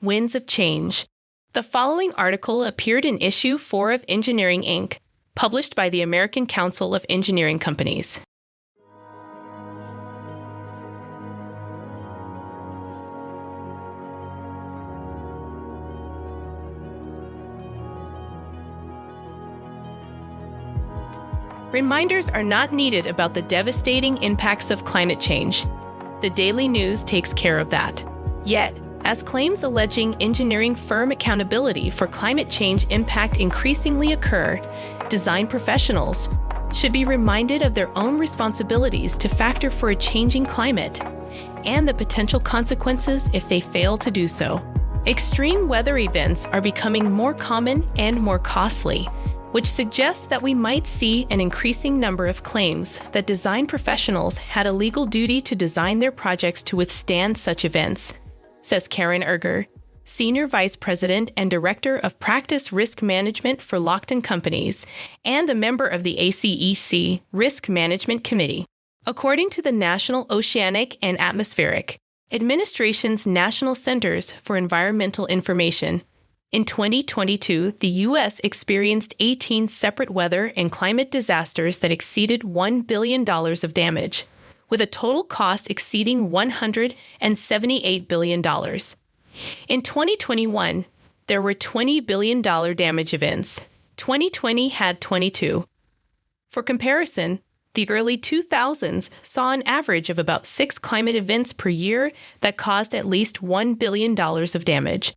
Winds of Change. The following article appeared in Issue 4 of Engineering Inc., published by the American Council of Engineering Companies. Reminders are not needed about the devastating impacts of climate change. The Daily News takes care of that. Yet, as claims alleging engineering firm accountability for climate change impact increasingly occur, design professionals should be reminded of their own responsibilities to factor for a changing climate and the potential consequences if they fail to do so. Extreme weather events are becoming more common and more costly, which suggests that we might see an increasing number of claims that design professionals had a legal duty to design their projects to withstand such events, says Karen Erger, Senior Vice President and Director of Practice Risk Management for Lockton Companies and a member of the ACEC Risk Management Committee. According to the National Oceanic and Atmospheric Administration's National Centers for Environmental Information, in 2022, the U.S. experienced 18 separate weather and climate disasters that exceeded $1 billion of damage, with a total cost exceeding $178 billion. In 2021, there were $20 billion damage events. 2020 had 22. For comparison, the early 2000s saw an average of about 6 climate events per year that caused at least $1 billion of damage.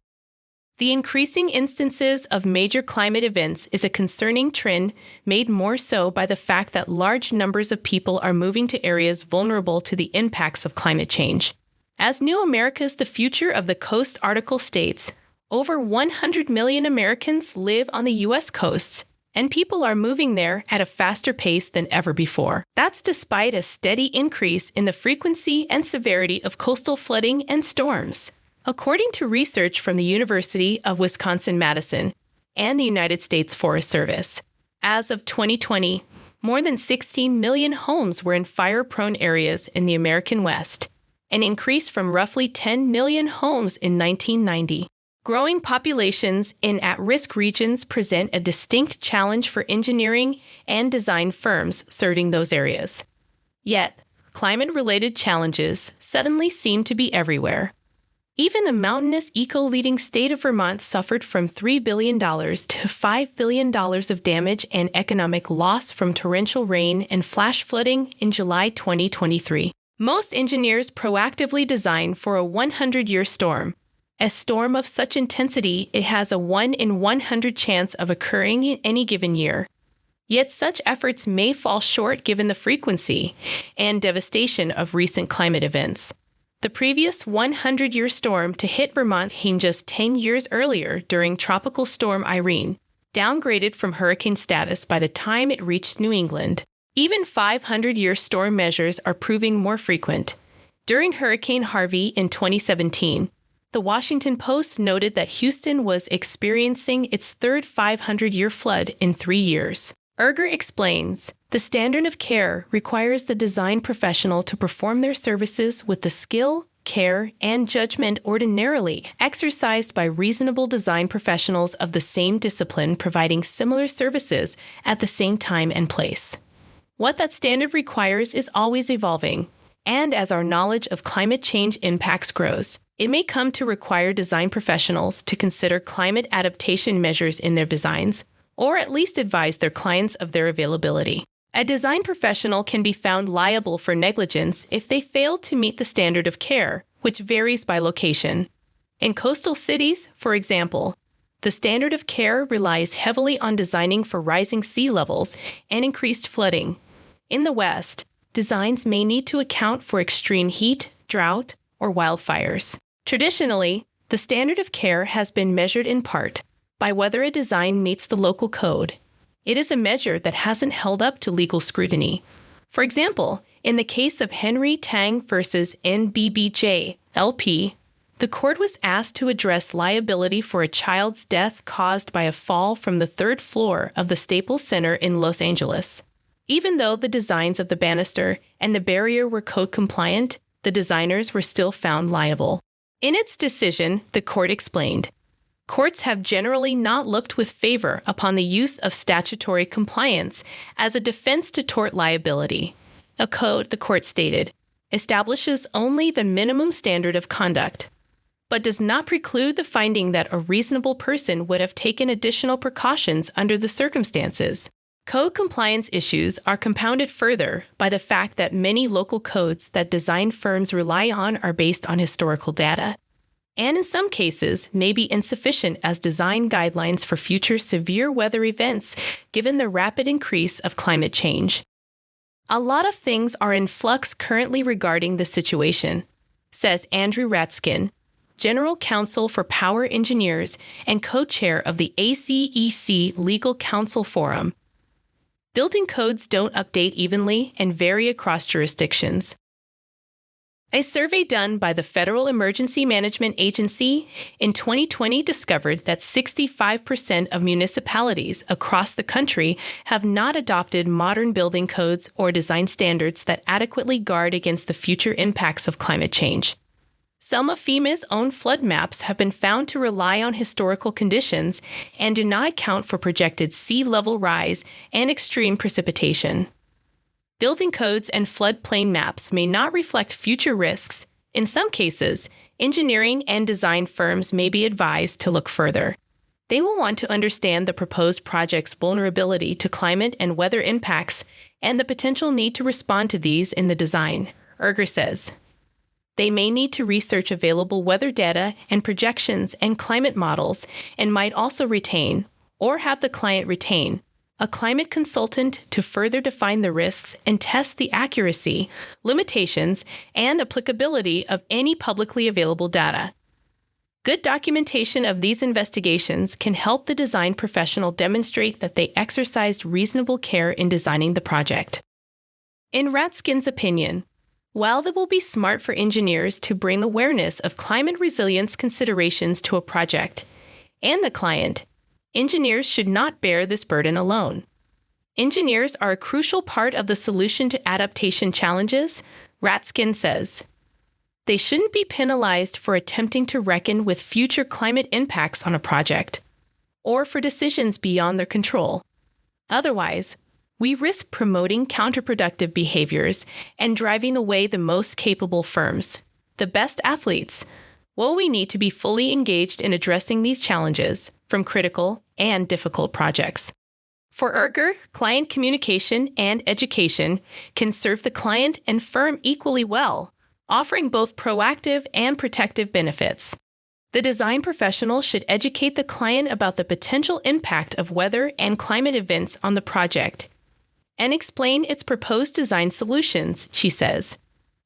The increasing instances of major climate events is a concerning trend made more so by the fact that large numbers of people are moving to areas vulnerable to the impacts of climate change. As New America's The Future of the Coast article states, over 100 million Americans live on the U.S. coasts, and people are moving there at a faster pace than ever before. That's despite a steady increase in the frequency and severity of coastal flooding and storms. According to research from the University of Wisconsin-Madison and the United States Forest Service, as of 2020, more than 16 million homes were in fire-prone areas in the American West, an increase from roughly 10 million homes in 1990. Growing populations in at-risk regions present a distinct challenge for engineering and design firms serving those areas. Yet, climate-related challenges suddenly seem to be everywhere. Even the mountainous eco-leading state of Vermont suffered from $3 billion to $5 billion of damage and economic loss from torrential rain and flash flooding in July 2023. Most engineers proactively design for a 100-year storm, a storm of such intensity it has a 1 in 100 chance of occurring in any given year. Yet such efforts may fall short given the frequency and devastation of recent climate events. The previous 100-year storm to hit Vermont came just 10 years earlier during Tropical Storm Irene, downgraded from hurricane status by the time it reached New England. Even 500-year storm measures are proving more frequent. During Hurricane Harvey in 2017, the Washington Post noted that Houston was experiencing its third 500-year flood in 3 years. Erger explains, the standard of care requires the design professional to perform their services with the skill, care, and judgment ordinarily exercised by reasonable design professionals of the same discipline providing similar services at the same time and place. What that standard requires is always evolving, and as our knowledge of climate change impacts grows, it may come to require design professionals to consider climate adaptation measures in their designs, or at least advise their clients of their availability. A design professional can be found liable for negligence if they fail to meet the standard of care, which varies by location. In coastal cities, for example, the standard of care relies heavily on designing for rising sea levels and increased flooding. In the West, designs may need to account for extreme heat, drought, or wildfires. Traditionally, the standard of care has been measured in part by whether a design meets the local code. It is a measure that hasn't held up to legal scrutiny. For example, in the case of Henry Tang versus NBBJ, LP, the court was asked to address liability for a child's death caused by a fall from the 3rd floor of the Staples Center in Los Angeles. Even though the designs of the banister and the barrier were code compliant, the designers were still found liable. In its decision, the court explained, courts have generally not looked with favor upon the use of statutory compliance as a defense to tort liability. A code, the court stated, establishes only the minimum standard of conduct, but does not preclude the finding that a reasonable person would have taken additional precautions under the circumstances. Code compliance issues are compounded further by the fact that many local codes that design firms rely on are based on historical data, and in some cases may be insufficient as design guidelines for future severe weather events given the rapid increase of climate change. A lot of things are in flux currently regarding the situation, says Andrew Ratskin, General Counsel for Power Engineers and co-chair of the ACEC Legal Counsel Forum. Building codes don't update evenly and vary across jurisdictions. A survey done by the Federal Emergency Management Agency in 2020 discovered that 65% of municipalities across the country have not adopted modern building codes or design standards that adequately guard against the future impacts of climate change. Some of FEMA's own flood maps have been found to rely on historical conditions and do not account for projected sea level rise and extreme precipitation. Building codes and floodplain maps may not reflect future risks. In some cases, engineering and design firms may be advised to look further. They will want to understand the proposed project's vulnerability to climate and weather impacts and the potential need to respond to these in the design, Erger says. They may need to research available weather data and projections and climate models and might also retain, or have the client retain, a climate consultant to further define the risks and test the accuracy, limitations, and applicability of any publicly available data. Good documentation of these investigations can help the design professional demonstrate that they exercised reasonable care in designing the project. In Ratskin's opinion, while it will be smart for engineers to bring awareness of climate resilience considerations to a project and the client, engineers should not bear this burden alone. Engineers are a crucial part of the solution to adaptation challenges, Ratskin says. They shouldn't be penalized for attempting to reckon with future climate impacts on a project, or for decisions beyond their control. Otherwise, we risk promoting counterproductive behaviors and driving away the most capable firms, the best athletes. Well, we need to be fully engaged in addressing these challenges from critical and difficult projects. For Erger, client communication and education can serve the client and firm equally well, offering both proactive and protective benefits. The design professional should educate the client about the potential impact of weather and climate events on the project and explain its proposed design solutions, she says.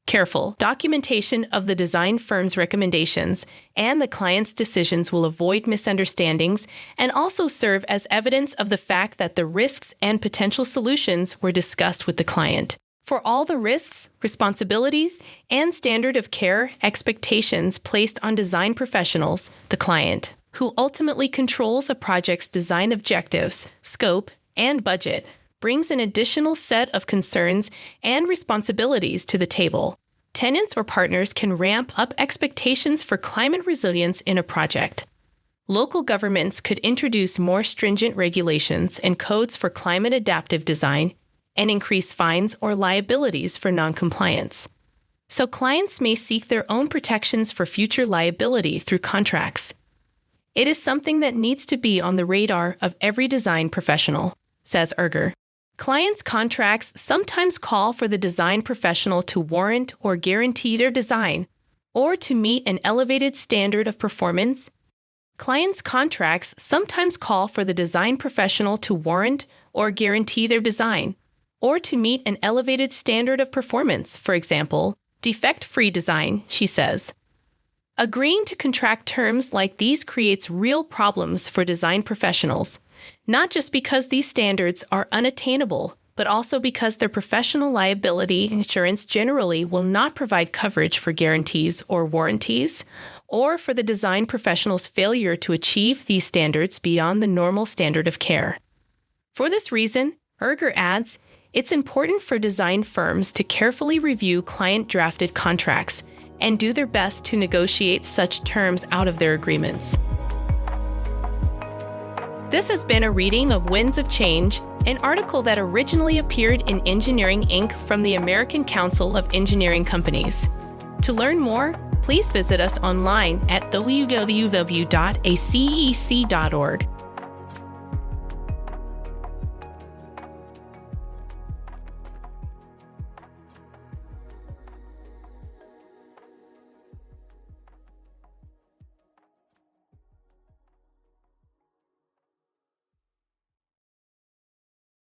Careful documentation of the design firm's recommendations and the client's decisions will avoid misunderstandings and also serve as evidence of the fact that the risks and potential solutions were discussed with the client. For all the risks, responsibilities, and standard of care expectations placed on design professionals, the client, who ultimately controls a project's design objectives, scope, and budget, brings an additional set of concerns and responsibilities to the table. Tenants or partners can ramp up expectations for climate resilience in a project. Local governments could introduce more stringent regulations and codes for climate adaptive design and increase fines or liabilities for noncompliance. So clients may seek their own protections for future liability through contracts. It is something that needs to be on the radar of every design professional, says Erger. Clients' contracts sometimes call for the design professional to warrant or guarantee their design, or to meet an elevated standard of performance. Clients' contracts sometimes call for the design professional to warrant or guarantee their design, or to meet an elevated standard of performance, for example, defect-free design, she says. Agreeing to contract terms like these creates real problems for design professionals, not just because these standards are unattainable, but also because their professional liability insurance generally will not provide coverage for guarantees or warranties, or for the design professional's failure to achieve these standards beyond the normal standard of care. For this reason, Erger adds, it's important for design firms to carefully review client-drafted contracts and do their best to negotiate such terms out of their agreements. This has been a reading of Winds of Change, an article that originally appeared in Engineering Inc. from the American Council of Engineering Companies. To learn more, please visit us online at www.acec.org.